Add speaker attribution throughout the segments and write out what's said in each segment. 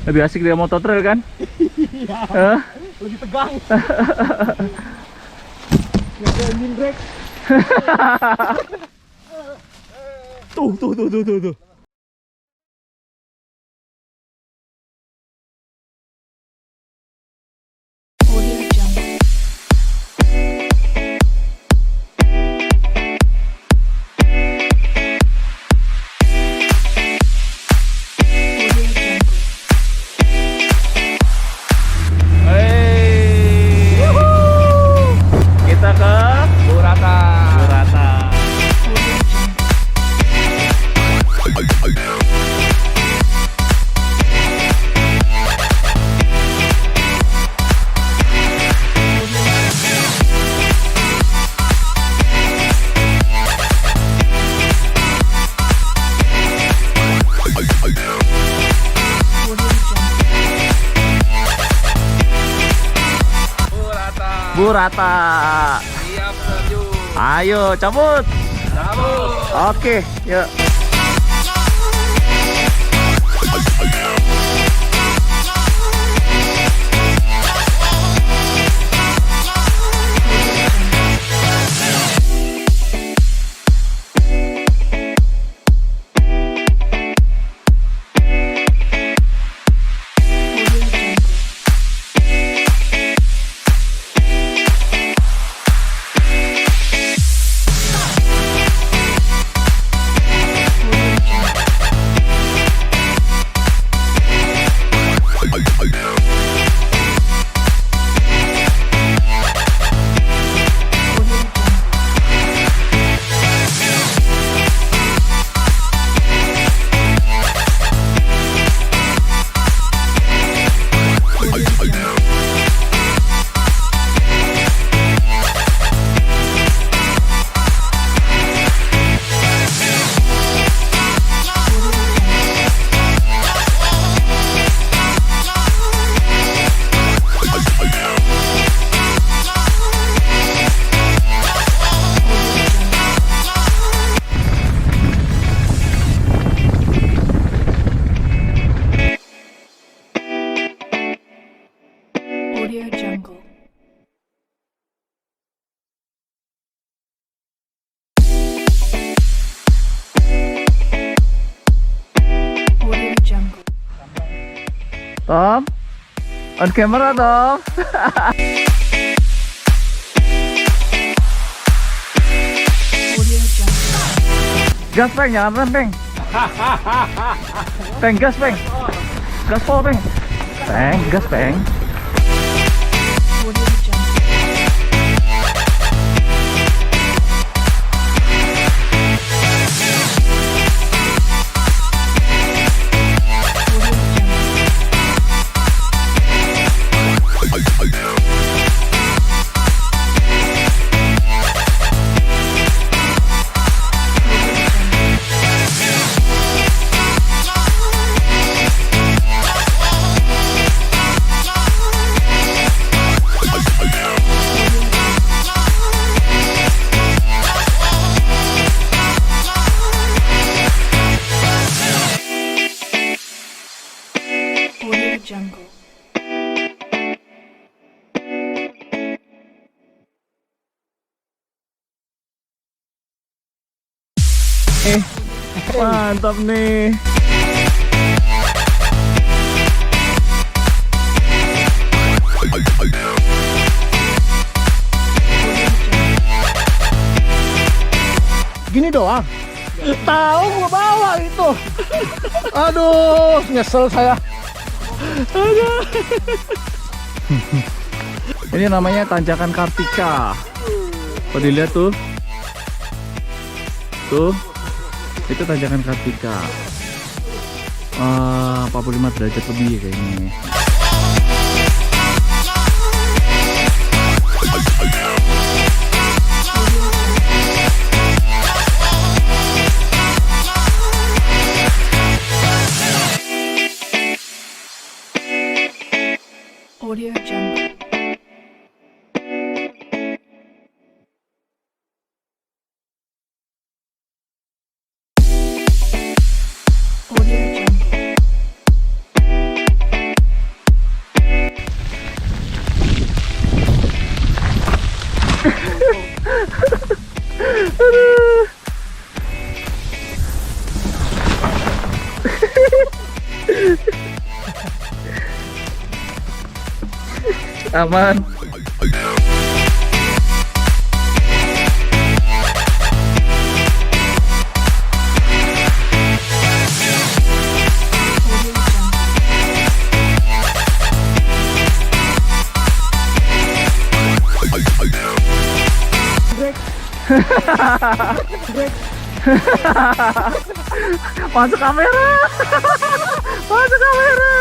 Speaker 1: Lebih asik dia motor trail kan?
Speaker 2: Iya. Lebih tegang. Nggak ada engine brake.
Speaker 1: Tuh. Kita ke Burata. Burata.
Speaker 2: Siap terjun.
Speaker 1: Ayo cabut. Oke, yuk. Tom, on camera Tom. Gas peng, jangan rem peng. Peng gas peng. Gas pol peng. Peng gas peng. Mantap nih.
Speaker 2: Gini doang. Tahu gua bawa itu. Aduh, nyesel saya.
Speaker 1: Ini namanya tanjakan Kartika. Kau dilihat tuh. Tuh. Itu tanjakan Kartika. 45 derajat lebih kayaknya. Aman. Masuk kamera. Masuk kamera.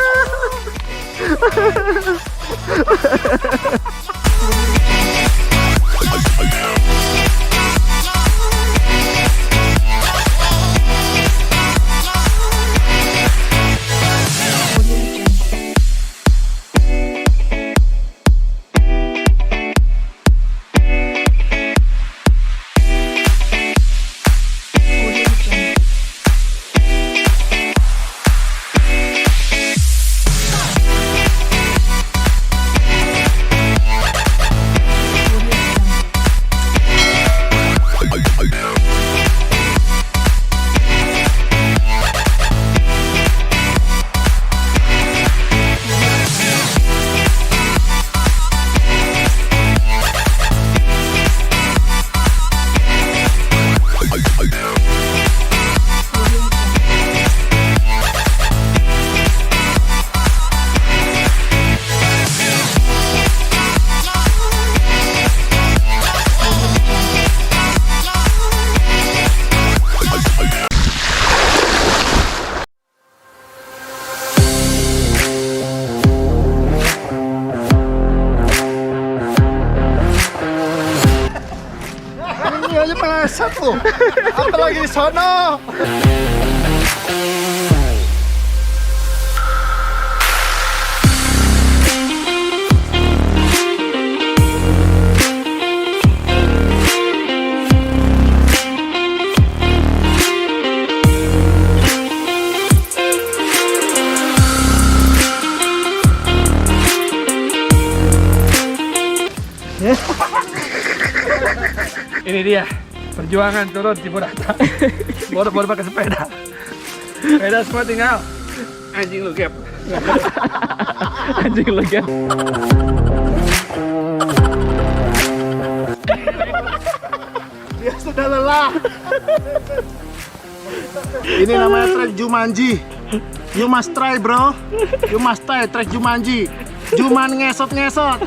Speaker 2: Ini aja meleset tuh. Apalagi di sono.
Speaker 3: Ini dia perjuangan turun di Burata. Baru pakai sepeda. Sepeda semua tinggal. Anjing lu gap.
Speaker 1: Anjing lagi.
Speaker 2: Dia sudah lelah. Ini namanya trek Jumanji. You must try, bro. You must try trek Jumanji. Juman ngesot-ngesot.